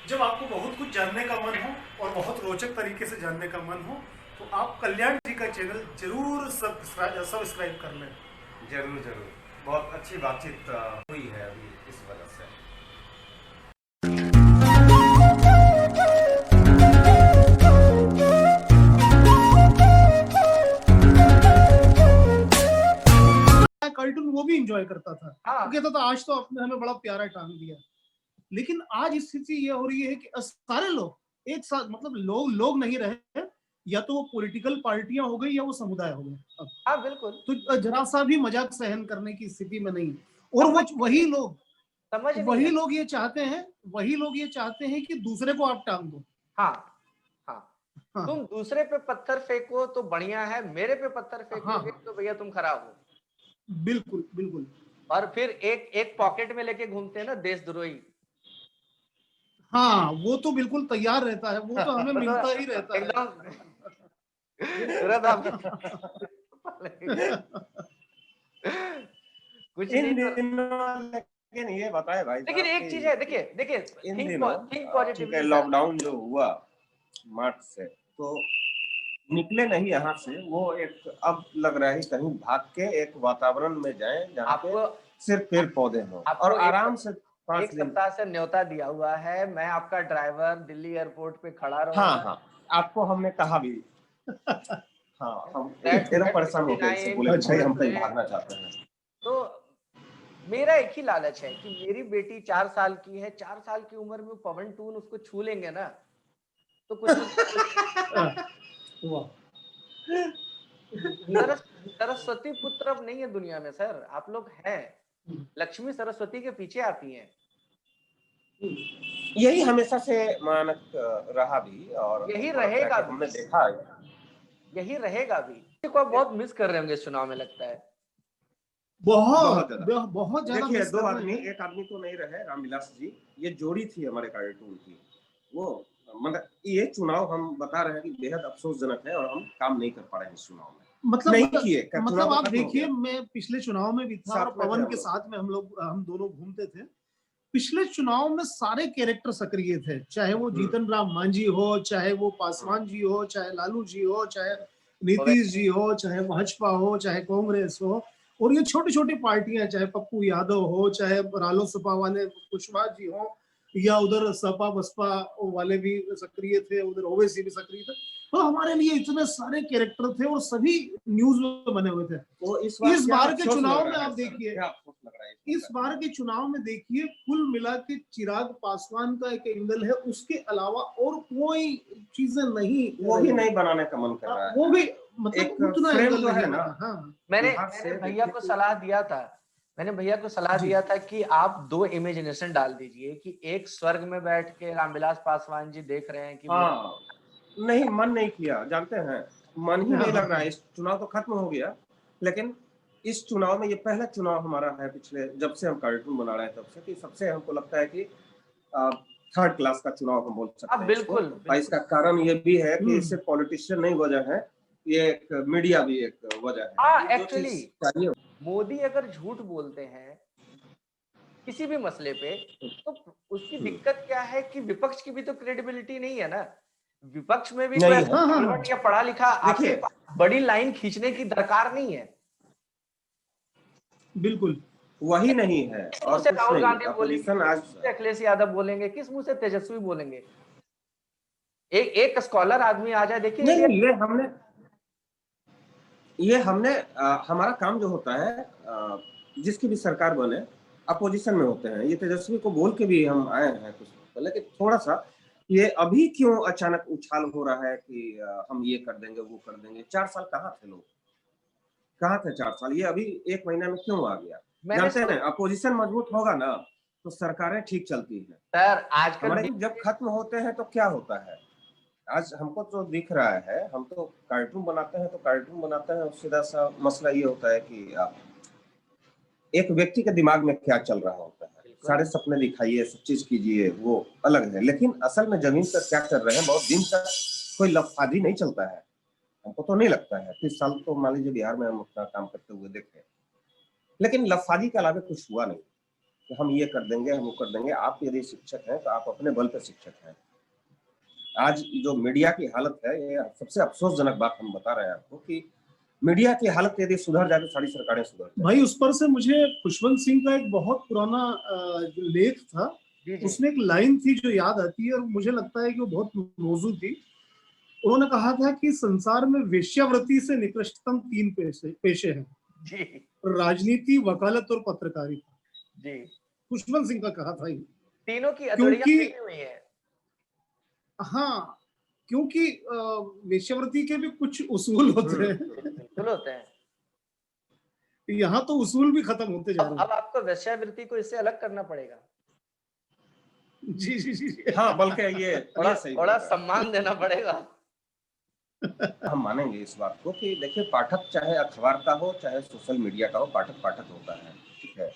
जब आपको बहुत कुछ जानने का मन हो और बहुत रोचक तरीके से जानने का मन हो तो आप कल्याण जी का चैनल जरूर सब्सक्राइब कर लें। जरूर जरूर, बहुत अच्छी बातचीत हुई है अभी इस वजह से। कार्टून वो भी इंजॉय करता था। हाँ। वो कहता था आज तो आपने हमें बड़ा प्यारा टांग दिया। लेकिन आज स्थिति ये हो रही है कि सारे लोग एक साथ, मतलब लोग नहीं रहे, या तो वो पॉलिटिकल पार्टियां हो गई या वो समुदाय हो गए अब। हाँ बिल्कुल। तो जरा सा भी मजाक सहन करने की स्थिति में नहीं। और वो वही लोग ये चाहते हैं कि दूसरे को आप टांग दो। हाँ हाँ, हाँ तुम दूसरे पे पत्थर फेंको तो बढ़िया है, मेरे पे पत्थर फेंकोगे हाँ तो भैया तुम खराब हो। बिल्कुल बिल्कुल। और फिर एक पॉकेट में लेके घूमते हैं ना देशद्रोही। हाँ वो तो बिल्कुल तैयार रहता है, वो तो हमें तो मिलता ही रहता है एकदम तुरंत हम कुछ नहीं इन तो। दिनों लेकिन ये बताए भाई लेकिन साहब एक चीज है, देखिए इन थिंक दिनों ठीक है, पॉजिटिवली सर। लॉकडाउन जो हुआ मार्च से, तो निकले नहीं यहाँ से। वो एक अब लग रहा है कहीं भाग के एक वातावरण में जाएं जहाँ पे आपको सिर्फ पेड़ पौधे हों और आपको आराम से 5 एक दिन। सप्ताह से न्योता दिया हुआ है, मैं आपका ड्राइवर दिल्ली एयरपोर्ट पे खड़ा हाँ रहूंगा। हाँ, आपको हमने कहा भी। हाँ, हम That एकदम परेशान हो गए इससे, बोले कि भाई हम कहीं plane। भागना चाहते हैं। तो मेरा एक ही लालच है कि मेरी बेटी 4 साल की है, 4 साल की उम्र में पवन टून उसको छू लेंगे ना तो कुछ सरस्वती पुत्र अब नहीं है दुनिया में सर, आप लोग हैं। लक्ष्मी सरस्वती के पीछे आती हैं। यही हमेशा से मानक रहा भी, और यही हमको लगता है रहेगा कि भी, हमने देखा है। यही रहेगा भी। को बहुत मिस कर रहे होंगे इस चुनाव में, लगता है बहुत बहुत ज्यादा। देखिए मिस दो कर रहे आदमी, हैं। एक आदमी तो नहीं रहे, रामविलास जी, ये जोड़ी थी हमारे कार्टून की। वो मतलब ये चुनाव हम बता रहे हैं कि बेहद अफसोसजनक है और हम काम नहीं कर पा रहे हैं इस चुनाव में। नहीं किए, मतलब आप देखिए, मैं पिछले चुनाव में भी था और साथ में थे पवन हम के लोग। साथ में हम दोनों घूमते थे। पिछले चुनाव में सारे कैरेक्टर सक्रिय थे, चाहे वो जीतन राम मांझी हो, चाहे वो पासवान जी हो, चाहे लालू जी हो, चाहे नीतीश जी हो, चाहे भाजपा हो, चाहे कांग्रेस हो, और ये छोटी छोटी पार्टियां, चाहे पप्पू यादव हो, चाहे रालोसपा वाले कुशवाहा जी हो, या उधर सपा बसपा वाले भी सक्रिय थे, उधर ओवैसी भी सक्रिय थे। तो हमारे लिए इतने सारे कैरेक्टर थे और सभी न्यूज में बने हुए थे। तो इस बार के चुनाव में आप देखिए, इस बार के चुनाव में देखिए, कुल मिला के चिराग पासवान का एक एंगल है, उसके अलावा और कोई चीजें नहीं, वो भी नहीं बनाने का मन कर रहा है। वो भी मतलब उतना फ्रेम एंगल जो है नहीं ना। बना। हाँ मैंने भैया को सलाह दिया था, मैंने भैया को सलाह दिया था कि आप 2 इमेजिनेशन डाल दीजिए, कि एक स्वर्ग में बैठ के रामविलास पासवान जी देख रहे हैं कि हाँ, नहीं मन नहीं किया, जानते हैं, मन ही नहीं लग रहा है। इस चुनाव तो खत्म हो गया, लेकिन इस चुनाव में ये पहला चुनाव हमारा है पिछले, जब से हम कार्टून बना रहे हैं तब से, कि सबसे हमको लगता है कि थर्ड क्लास का चुनाव हम बोल सकते हैं इसको। और इसका कारण ये भी है कि इससे पॉलिटिशियन नहीं वजह है, ये एक मीडिया भी एक वजह है। हाँ एक्चुअली मोदी अगर झूठ बोलते हैं किसी भी मसले पे तो उसकी दिक्कत क्या है कि विपक्ष की भी तो क्रेडिबिलिटी नहीं है ना। विपक्ष में भी कोई या पढ़ा लिखा आपके बड़ी लाइन खींचने की दरकार नहीं है। बिल्कुल वही नहीं है, और से कुछ राहुल नहीं। गांधी अपोजिशन आज अखिलेश यादव बोलेंगे, किस मुंह से तेजस्वी बोलेंगे। एक स्कॉलर आदमी आ जाए, देखिए नहीं, ये हमने हमारा काम जो होता है, जिसकी भी सरकार बने, अपोजिशन में होते हैं। ये तेजस्वी को बोल के भी हम आए हैं कुछ, लेकिन थोड़ा सा ये अभी क्यों अचानक उछाल हो रहा है कि हम ये कर देंगे वो कर देंगे। 4 साल कहाँ थे लोग, कहाँ थे 4 साल? ये अभी 1 महीना में क्यों आ गया? जानते हैं, अपोजिशन मजबूत होगा ना तो सरकारें ठीक चलती हैं। सर आजकल हमारे जब खत्म होते हैं तो क्या होता है? आज हमको तो दिख रहा है, हम तो कार्टून बनाते हैं, तो कार्टून बनाते हैं, सीधा सा मसला ये होता है कि एक व्यक्ति के दिमाग में क्या चल रहा होता है। सारे सपने दिखाइए, सब चीज कीजिए, वो अलग है, लेकिन असल में जमीन पर क्या कर रहे हैं बहुत दिन तक कोई लफादी नहीं चलता है। हमको तो नहीं लगता है। 30 साल तो मान लीजिए बिहार में हम अपना काम करते हुए देखे, लेकिन लफादी के अलावा कुछ हुआ नहीं। कि हम ये कर देंगे, हम वो कर देंगे। आप यदि शिक्षक हैं तो आप अपने बल पर शिक्षक हैं। आज जो मीडिया की हालत है, ये सबसे अफसोसजनक बात हम बता रहे हैं आपको कि मीडिया की हालत यदि सुधर जाए तो सारी सरकारें सुधर जाए। भाई उस पर से मुझे खुशवंत सिंह का एक बहुत पुराना जो लेख था, जी जी उसमें एक लाइन थी जो याद आती है और मुझे लगता है कि वो बहुत मौजूद थी। उन्होंने कहा था कि संसार में वेश्यावृत्ति से निकृष्टतम 3 पेशे हैं, जी राजनीति, वकालत और पत्रकारिता। जी। खुशवंत सिंह का कहा था ये। तीनों की अतड़ियां क्योंकि मिली हुई है। हाँ, क्योंकि वेश्यावृत्ति के भी कुछ उसूल होते हैं, बिल्कुल होते हैं। यहाँ तो उसूल भी खत्म होते जा रहे अब आपको वेश्यावृत्ति को इससे अलग करना पड़ेगा। हैं। जी जी जी। हाँ, बल्कि ये सही बड़ा बोल सम्मान देना पड़ेगा। हम मानेंगे इस बात को कि देखिए, पाठक चाहे अखबार का हो चाहे सोशल मीडिया का हो, पाठक पाठक होता है, ठीक है।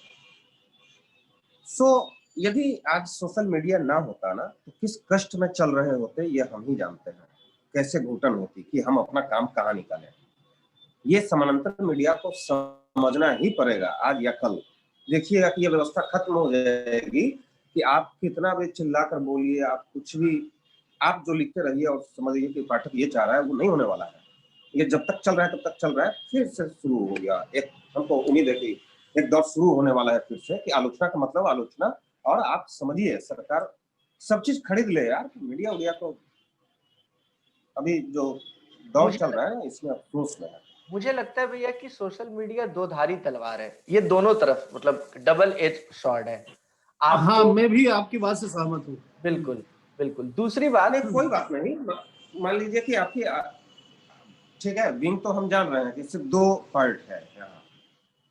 यदि आज सोशल मीडिया ना होता ना तो किस कष्ट में चल रहे होते ये हम ही जानते हैं। कैसे घुटन होती कि हम अपना काम कहाँ निकालें। ये समानांतर मीडिया को समझना ही पड़ेगा आज या कल। देखिएगा कि ये व्यवस्था खत्म हो जाएगी कि आप कितना भी चिल्लाकर बोलिए, आप कुछ भी, आप जो लिखते रहिए और समझिए कि पाठक ये चाह रहा है, वो नहीं होने वाला है। ये जब तक चल रहा है तब तक चल रहा है। फिर से शुरू हो गया एक, हमको उम्मीद है कि एक दौर शुरू होने वाला है फिर से कि आलोचना का मतलब आलोचना। और आप समझिए, सरकार सब चीज खरीद ले यार, मीडिया उडिया को अभी जो दौर चल रहा है इसमें अफसोस में है। मुझे लगता है भैया कि सोशल मीडिया दो धारी तलवार है, ये दोनों तरफ मतलब डबल एज स्वॉर्ड है। हाँ, आपको मैं भी आपकी बात से सहमत हूँ। बिल्कुल बिल्कुल। दूसरी नहीं, बात, कोई बात नहीं। मान लीजिए कि आपकी, ठीक है, विंग तो हम जान रहे हैं कि सिर्फ 2 पार्ट है यहाँ।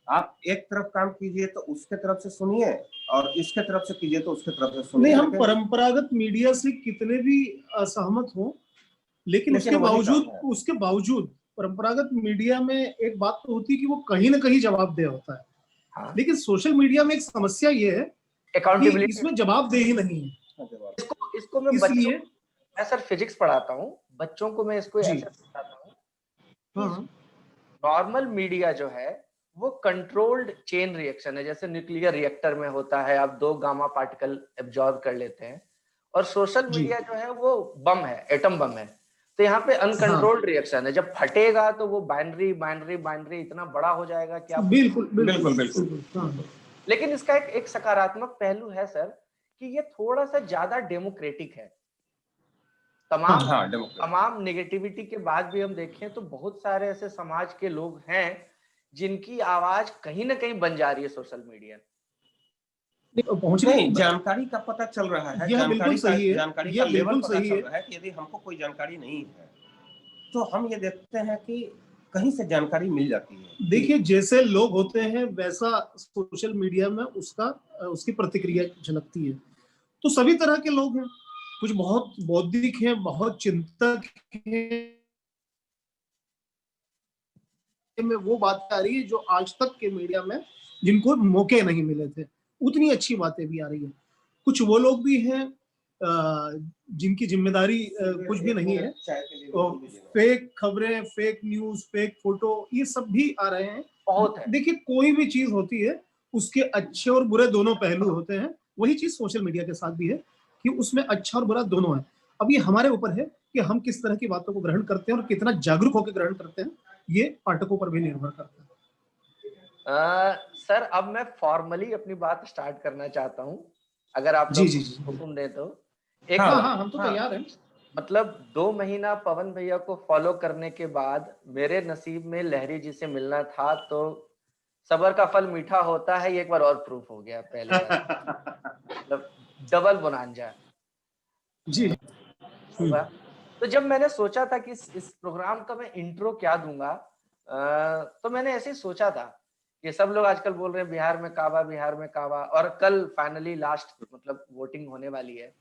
आप एक तरफ काम कीजिए तो उसके तरफ से सुनिए, और इसके तरफ से कीजिए तो उसके तरफ से सुनिए। नहीं, हम परंपरागत मीडिया से कितने भी असहमत हो, लेकिन उसके बावजूद परंपरागत मीडिया में एक बात तो होती है कि वो कहीं ना कहीं जवाबदेह होता है। हाँ, लेकिन सोशल मीडिया में एक समस्या ये है कि अकाउंटेबिलिटी। इसमें जवाबदेही नहीं है। इसको मैं इसलिए मैं सर फिजिक्स पढ़ाता हूँ, बच्चों को मैं इसको जी, ऐसे बताता हूँ कि हाँ, नॉर्मल मीडिया जो है वो कंट्रोल्ड चेन रिएक्शन है, जैसे न्यूक्लियर रिएक्टर में होता है, आप 2 गामा पार्टिकल एब्जॉर्ब कर लेते हैं। और सोशल जी, मीडिया जो है वो बम है, एटम बम है। तो यहाँ पे हाँ, अनकंट्रोल्ड रिएक्शन है, जब फटेगा तो वो बाइनरी बाइनरी बाइनरी इतना बड़ा हो जाएगा कि आप बिल्कुल बिल्कुल बिल्कुल बिल्कुल, बिल्कुल, हाँ, लेकिन इसका एक सकारात्मक पहलू है सर कि ये थोड़ा सा ज्यादा डेमोक्रेटिक है। तमाम हाँ, डेमोक्रेट। तमाम नेगेटिविटी के बाद भी हम देखें तो बहुत सारे ऐसे समाज के लोग हैं जिनकी आवाज कहीं ना कहीं बन जा रही है सोशल मीडिया। पहुंचने नहीं, जानकारी का पता चल रहा है, यह बिल्कुल सही है, जानकारी का यह लेवल बिल्कुल पता सही चल है। रहा है कि यदि हमको कोई जानकारी नहीं है तो हम ये देखते हैं कि कहीं से जानकारी मिल जाती है। देखिए, जैसे लोग होते हैं वैसा सोशल मीडिया में उसकी प्रतिक्रिया झलकती है। तो सभी तरह के लोग हैं, कुछ बहुत बौद्धिक हैं, बहुत चिंतक हैं, में वो बातें आ रही है जो आज तक के मीडिया में जिनको मौके नहीं मिले थे, उतनी अच्छी बातें भी आ रही है। कुछ वो लोग भी हैं जिनकी जिम्मेदारी कुछ भी नहीं है, फेक खबरें, फेक न्यूज, फेक फोटो, ये सब भी आ रहे हैं। बहुत है। देखिए, कोई भी चीज होती है उसके अच्छे और बुरे दोनों पहलू होते हैं। वही चीज सोशल मीडिया के साथ भी है कि उसमें अच्छा और बुरा दोनों है। अब ये हमारे ऊपर है कि हम किस तरह की बातों को ग्रहण करते हैं और कितना जागरूक होकर ग्रहण करते हैं। ये पाठकों पर भी निर्भर करता है। सर अब मैं फॉर्मली अपनी बात स्टार्ट करना चाहता हूँ, अगर आप जी लोग जी जी, हुक्म दें तो। हाँ हाँ, हम तो तैयार हैं। मतलब 2 महीना पवन भैया को फॉलो करने के बाद मेरे नसीब में लहरी जी से मिलना था, तो सबर का फल मीठा होता है, ये एक बार और प्रूफ हो गया पहले बार। मतलब डबल बोनांजा जी, होगा। तो जब मैंने सोचा था कि इस प्रोग्राम का मैं इंट्रो क्या दूंगा, तो मैंने ऐसे ही सोचा था कि सब लोग आजकल बोल रहे हैं बिहार में काबा, बिहार में काबा, और कल फाइनली लास्ट मतलब वोटिंग होने वाली है।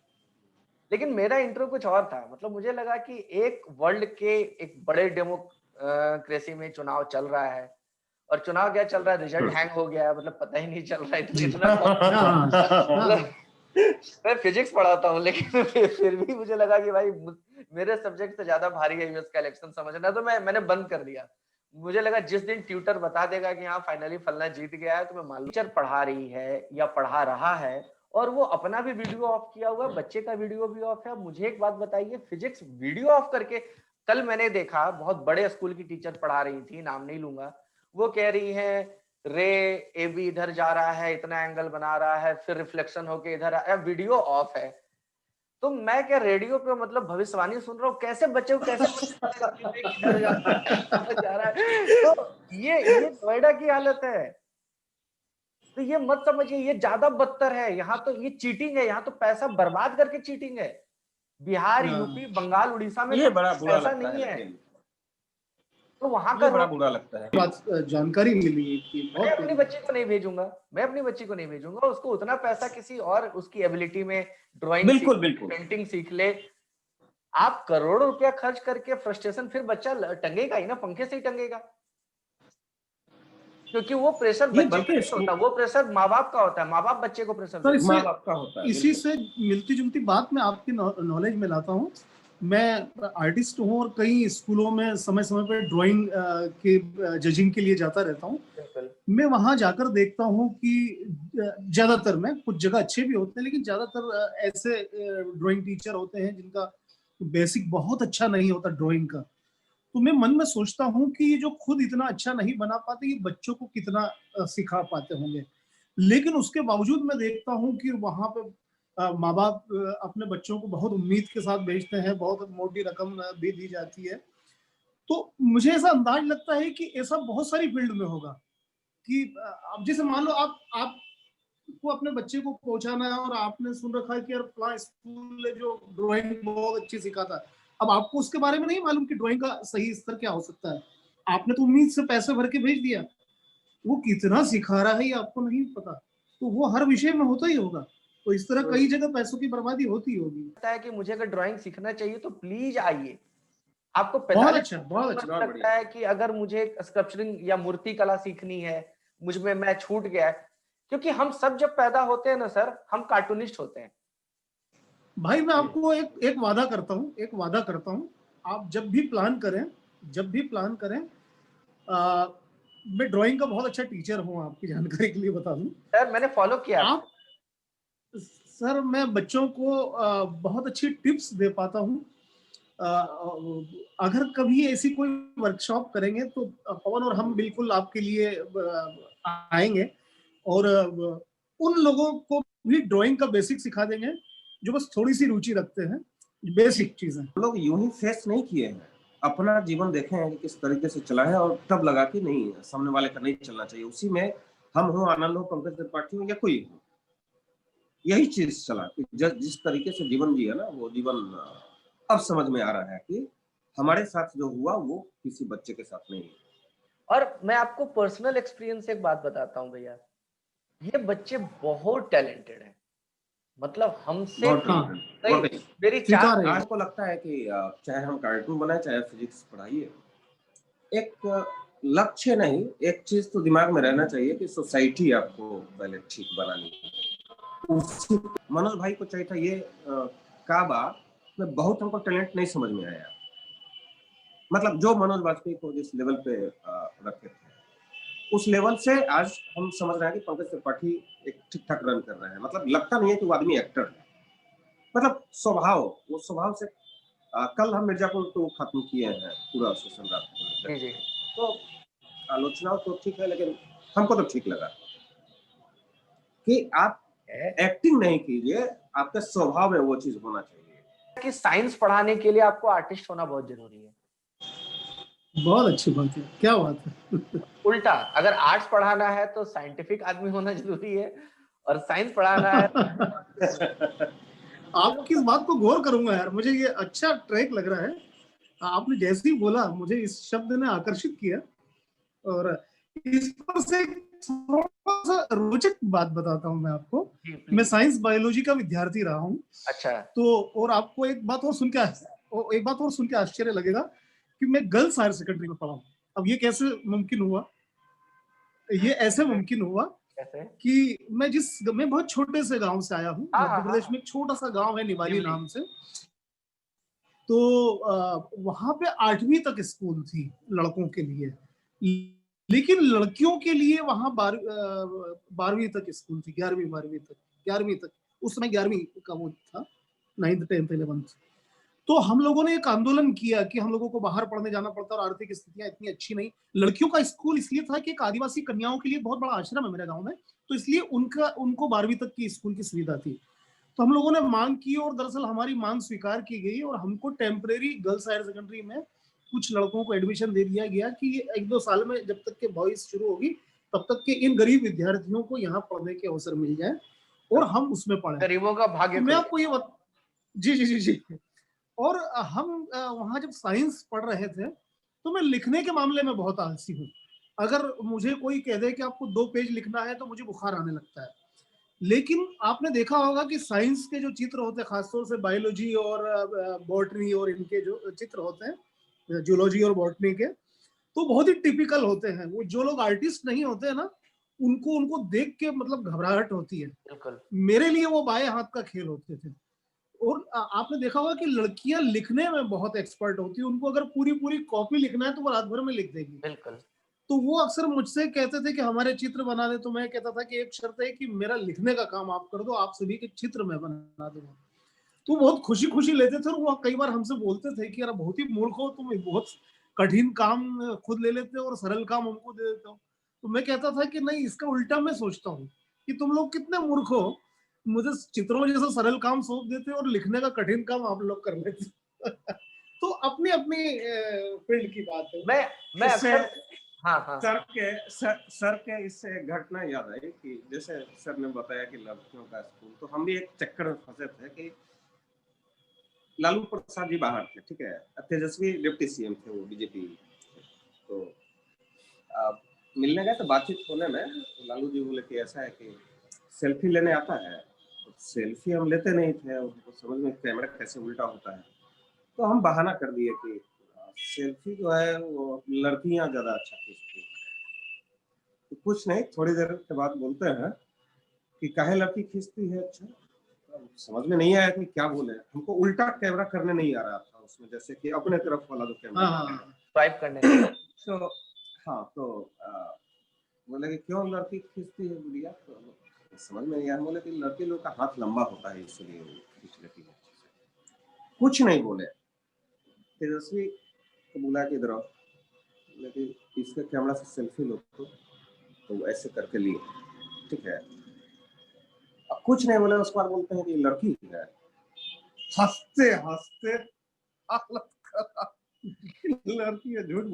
लेकिन मेरा इंट्रो कुछ और था। मतलब मुझे लगा कि एक वर्ल्ड के एक बड़े डेमोक्रेसी में चुनाव चल रहा है, और चुनाव क्या चल रहा है, रिजल्ट हैंग हो गया है, मतलब पता ही नहीं चल रहा है इतना मतलब मैं फिजिक्स पढ़ाता हूँ, लेकिन फिर भी मुझे लगा कि भाई मेरे सब्जेक्ट से ज्यादा भारी है यूएस का इलेक्शन समझना, तो मैंने बंद कर दिया। मुझे लगा जिस दिन ट्यूटर बता देगा कि हाँ फाइनली फलना जीत गया है, तो मैं मान लूं टीचर पढ़ा रही है या पढ़ा रहा है और वो अपना भी वीडियो ऑफ किया हुआ है, बच्चे का वीडियो भी ऑफ है। अब मुझे एक बात बताइए, फिजिक्स वीडियो ऑफ करके, कल मैंने देखा बहुत बड़े स्कूल की टीचर पढ़ा रही थी, नाम नहीं लूंगा, वो कह रही है रे ए बी इधर जा रहा है, इतना एंगल बना रहा है, फिर रिफ्लेक्शन होके इधर आया, वीडियो ऑफ है। तो मैं क्या रेडियो पे मतलब भविष्यवाणी सुन रहा हूँ, कैसे बच्चे को कैसे पता चलेगा कि रे किधर जा रहा है, कहाँ जा रहा है। तो ये नोएडा की हालत है। तो ये मत समझिए ये ज्यादा बदतर है, यहाँ तो ये चीटिंग है, यहाँ तो पैसा बर्बाद करके चीटिंग है। बिहार, यूपी, बंगाल, उड़ीसा में ये तो बड़ा बुरा ऐसा लगता नहीं है। लेकिन तो वहां का ये बड़ा बुरा लगता है। बात जानकारी मिली कि मैं बहुत अपनी बच्ची को नहीं भेजूंगा, मैं अपनी बच्ची को नहीं भेजूंगा, उसको उतना पैसा किसी और उसकी एबिलिटी में ड्राइंग सीख, बिल्कुल बिल्कुल पेंटिंग सीख ले। आप करोड़ों रुपया खर्च करके फ्रस्ट्रेशन, फिर बच्चा टंगेगा ही ना, पंखे से ही टंगेगा। क्योंकि वो प्रेशर ये बच्चे पे बल्कि नहीं होता, वो प्रेशर माँ बाप का होता है, माँ बाप बच्चे को प्रेशर सर देते इससे माँ बाप का होता है। इसी बिल्कुल से मिलती जुलती बात मैं आपकी नॉलेज में लाता हूँ। मैं आर्टिस्ट हूँ और कई स्कूलों में समय समय पर ड्राइंग के जजिंग के लिए जाता रहता हूँ। बिल्कुल। मैं वहां जाकर देखता हूँ कि ज्यादातर में कुछ जगह अच्छे भी होते हैं, लेकिन ज्यादातर ऐसे ड्राइंग टीचर होते हैं जिनका बेसिक बहुत अच्छा नहीं होता ड्राइंग का। तो मैं मन में सोचता हूँ कि ये जो खुद इतना अच्छा नहीं बना पाते, ये बच्चों को कितना सिखा पाते होंगे। लेकिन उसके बावजूद मैं देखता हूँ कि वहां पे माँ बाप अपने बच्चों को बहुत उम्मीद के साथ भेजते हैं, बहुत मोटी रकम भी दी जाती है। तो मुझे ऐसा अंदाज लगता है कि ऐसा बहुत सारी फील्ड में होगा कि अब जैसे मान लो आपको अपने बच्चे को पहुंचाना है और आपने सुन रखा है कि यार फलां स्कूल ने जो ड्राइंग बहुत अच्छी सिखाता है। अब आपको उसके बारे में नहीं मालूम कि ड्राइंग का सही स्तर क्या हो सकता है। आपने तो उम्मीद से पैसे भर के भेज दिया, वो कितना सिखा रहा है ये आपको नहीं पता। तो वो हर विषय में होता ही होगा। तो इस तरह कई जगह पैसों की बर्बादी होती होगी। लगता है कि मुझे अगर ड्राइंग सीखना चाहिए तो प्लीज आइए। आपको बहुत 45 अच्छा, बहुत अच्छा। बहुत लगता बढ़िया। है कि अगर मुझे स्कल्पचरिंग या मूर्ति कला सीखनी है, मुझ में मैं छूट गया है, क्योंकि हम सब जब पैदा होते हैं ना सर, हम कार्टूनिस्ट होते हैं। भाई मैं आपको एक वादा करता हूँ, आप जब भी प्लान करें, मैं ड्राइंग का बहुत अच्छा टीचर हूँ, आपकी जानकारी के लिए बता दूं। सर मैंने फॉलो किया आप सर मैं बच्चों को बहुत अच्छी टिप्स दे पाता हूँ। अगर कभी ऐसी कोई वर्कशॉप करेंगे तो पवन और हम बिल्कुल आपके लिए आएंगे और उन लोगों को भी ड्राइंग का बेसिक सिखा देंगे जो बस थोड़ी सी रुचि रखते हैं, बेसिक चीजें। हम लोग यूं ही फेस नहीं किए हैं, अपना जीवन देखे हैं कि किस तरीके से चला है और तब लगा कि नहीं सामने वाले का नहीं चलना चाहिए। उसी में हम हो, आनंद हो, पंकज त्रिपाठी हो या कोई हो, यही चीज चला कि जिस तरीके से जीवन जिया ना, वो जीवन अब समझ में आ रहा है कि हमारे साथ जो हुआ वो किसी बच्चे के साथ नहीं है। और मैं आपको पर्सनल एक्सपीरियंस से एक बात बताता हूँ भैया, ये बच्चे बहुत टैलेंटेड हैं, मतलब हमसे बहुत हाँ, वाकई मेरी सिखा चार रहे हैं। आज को लगता है कि चाहे हम कार्टून बनाए चाहे फिजिक्स पढ़ाइए, एक लक्ष्य नहीं, एक चीज तो दिमाग में रहना चाहिए कि सोसाइटी आपको पहले ठीक बनानी है। मनोज भाई को चाहिए था ये काबा में बहुत हमको टैलेंट नहीं समझ में आया, मतलब जो मनोज वाजपेयी को जिस लेवल पे रखे थे उस लेवल से आज हम समझ रहे हैं कि पंकज त्रिपाठी एक ठीक ठाक रन कर रहे हैं। मतलब लगता नहीं है कि वो आदमी एक्टर है, मतलब वो स्वभाव से कल हम मिर्जापुर को खत्म किए हैं पूरा सेशन रात। जी तो आलोचना तो ठीक है, लेकिन हमको तो ठीक लगा कि आप एक्टिंग नहीं कीजिए, आपके स्वभाव में वो चीज होना चाहिए। कि साइंस पढ़ाने के लिए आपको आर्टिस्ट होना बहुत जरूरी है। बहुत अच्छी बात है, क्या बात है। उल्टा अगर आर्ट्स पढ़ाना है तो साइंटिफिक आदमी होना जरूरी है, और साइंस पढ़ाना है आपकी इस बात को गौर करूंगा यार, मुझे ये अच्छा ट्रैक लग रहा है। आपने जैसे ही बोला मुझे इस शब्द ने आकर्षित किया। और इस पर से थोड़ा सा रोचक बात बताता हूँ मैं आपको। जी, मैं प्लीज। साइंस बायोलॉजी का विद्यार्थी रहा हूँ। अच्छा। तो और आपको एक बात और सुन के आश्चर्य लगेगा कि मैं गर्ल्स हायर सेकेंडरी में पढ़ा हूँ। अब ये कैसे मुमकिन हुआ? ये ऐसे मुमकिन हुआ कैसे? कि मैं बहुत छोटे से गांव से आया हूँ। हाँ मध्य प्रदेश हाँ में एक छोटा सा गांव है निवाली निवली। नाम से। तो वहां पे 8वीं तक स्कूल थी लड़कों के लिए। लेकिन लड़कियों के लिए वहां 12वीं तक स्कूल थी, 11वीं तक, उस समय 11वीं का वो था, 9th 10th 11th। तो हम लोगों ने एक आंदोलन किया कि हम लोगों को बाहर पढ़ने जाना पड़ता और आर्थिक स्थितियां इतनी अच्छी नहीं। लड़कियों का स्कूल इसलिए था कि एक आदिवासी कन्याओं के लिए बहुत बड़ा आश्रम है मेरे गांव में, तो इसलिए उनको 12वीं तक की स्कूल की सुविधा थी। तो हम लोगों ने मांग की और दरअसल हमारी मांग स्वीकार की गई और हमको टेम्परेरी गर्ल्स हायर सेकेंडरी में कुछ लड़कों को एडमिशन दे दिया गया कि 1-2 साल में जब तक के बॉयज शुरू होगी तब तक के इन गरीब विद्यार्थियों को यहाँ पढ़ने के अवसर मिल जाए और हम उसमें पढ़े। गरीबों का भाग्य मैं खुले। आपको ये जी जी जी जी। और हम वहां जब साइंस पढ़ रहे थे तो मैं लिखने के मामले में बहुत आलसी हूँ। अगर मुझे कोई कह दे कि आपको 2 पेज लिखना है तो मुझे बुखार आने लगता है। लेकिन आपने देखा होगा कि साइंस के जो चित्र होते हैं, खासतौर से बायोलॉजी और बॉटनी और इनके जो चित्र होते हैं, जूलॉजी और बॉटनी के, तो बहुत ही टिपिकल होते हैं। वो जो लोग आर्टिस्ट नहीं होते हैं ना, उनको देख के मतलब घबराहट होती है। बिल्कुल। मेरे लिए वो बाएं हाथ का खेल होते थे। और आपने देखा होगा कि लड़कियां लिखने में बहुत एक्सपर्ट होती है। उनको अगर पूरी पूरी कॉपी लिखना है तो वो रात भर में लिख देगी। बिल्कुल। तो वो अक्सर मुझसे कहते थे कि हमारे चित्र बना दे, तो मैं कहता था कि एक शर्त है कि मेरा लिखने का काम आप कर दो, आप सभी के चित्र मैं बना दूंगा। तो बहुत खुशी खुशी लेते थे और वो कई बार हमसे बोलते थे कि यार बहुत ही मूर्ख हो तुम, बहुत कठिन काम खुद ले लेते हो और सरल काम हमको दे देते हो। तो मैं कहता था कि नहीं, इसका उल्टा मैं सोचता हूँ कि तुम लोग कितने मूर्ख हो, मुझे चित्रों जैसा सरल काम सौंप देते और लिखने का कठिन काम आप लोग कर लेते। तो अपनी अपनी फील्ड की बात है। मैं इससे अक्सर हाँ सर के इससे एक घटना याद आई कि जैसे सर ने बताया कि लड़कियों का स्कूल, तो हम भी एक चक्कर में फंसे थे कि लालू प्रसाद जी बाहर थे, ठीक है, तेजस्वी डिप्टी सीएम थे, वो बीजेपी। तो मिलने गए तो बातचीत होने में तो लालू जी बोले कि ऐसा है कि सेल्फी लेने आता है, तो सेल्फी हम लेते नहीं थे, उनको समझ में कैमरा कैसे उल्टा होता है। तो हम बहाना कर दिए कि सेल्फी जो है वो लड़कियां ज्यादा अच्छा खींचती हैं। तो कुछ नहीं, थोड़ी देर के बाद बोलते हैं कि काहे लड़की खींचती है। अच्छा, तो समझ में नहीं आया कि क्या बोले, हमको उल्टा कैमरा करने नहीं आ रहा था उसमें, जैसे कि अपने तरफ वाला जो कैमरा स्वाइप करने का। तो हाँ, तो बोले कि क्यों लड़की खींचती है गुड़िया, तो समझ में नहीं आया। बोले कि लड़की लोग का हाथ लंबा होता है इसलिए वो खींच लेती है। कुछ नहीं बोले। तेजस्वी को बुला के इधर आओ, लेकिन इसके कैमरा से सेल्फी लो, तो ऐसे करके लिए, ठीक है। अब कुछ नहीं बोले, उसके बाद बोलते हैं कि लड़की है। हंसते हंसते हालत खराब, लड़की है, झूठ